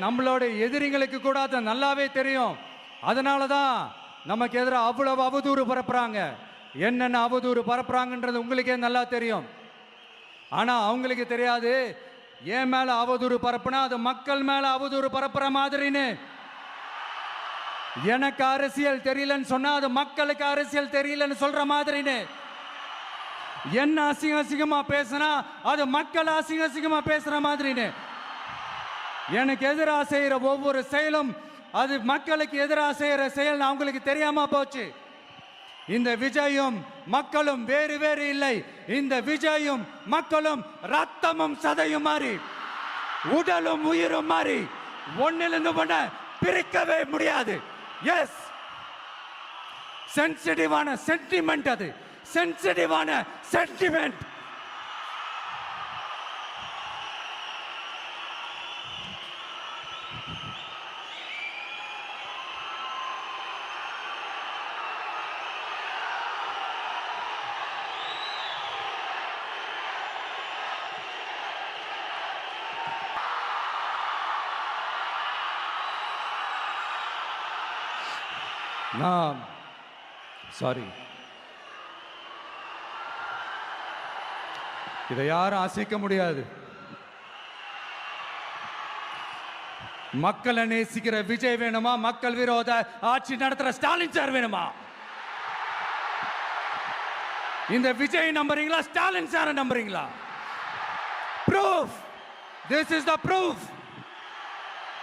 நம்மளோட எதிரிங்களுக்கு கூட அது நல்லாவே தெரியும். அதனால தான் நமக்கு எதிராக அவ்வளவு அவதூறு பரப்புறாங்க. என்னென்ன அவதூறு பரப்புறாங்கன்றது உங்களுக்கே நல்லா தெரியும். ஆனா அவங்களுக்கு தெரியாது, என் மேல அவதூறு பரப்புனா அது மக்கள் மேல அவதூறு பரப்புற மாதிரின்னு. எனக்கு அரசியல் தெரியலன்னு சொன்னா அது மக்களுக்கு அரசியல் தெரியலன்னு சொல்ற மாதிரின்னு. என்ன அசிங்க அசிங்கமா பேசினா அது மக்கள் அசிங்க அசிங்கமா பேசுற மாதிரின்னு. எனக்கு எதிராக செய்யற ஒவ்வொரு செயலும் அது மக்களுக்கு எதிராக செய்யற செயல் அவங்களுக்கு தெரியாம போச்சு. இந்த விஜயும் மக்களும் வேறு வேறு இல்லை. இந்த விஜயும் மக்களும் ரத்தமும் சதையும் மாறி, உடலும் உயிரும் மாறி, ஒன்னிலிருந்து ஒண்ண பிரிக்கவே முடியாது. எஸ், சென்சிட்டிவான சென்டிமெண்ட், அது சென்சிட்டிவான சென்டிமெண்ட். நான் சாரி, இதை யாரும் அசைக்க முடியாது. மக்களை நேசிக்கிற விஜய் வேணுமா, மக்கள் விரோத ஆட்சி நடத்துற ஸ்டாலின் சார் வேணுமா? இந்த விஜய் நம்புறீங்களா, ஸ்டாலின் சார் நம்புறீங்களா? Proof, this is the proof.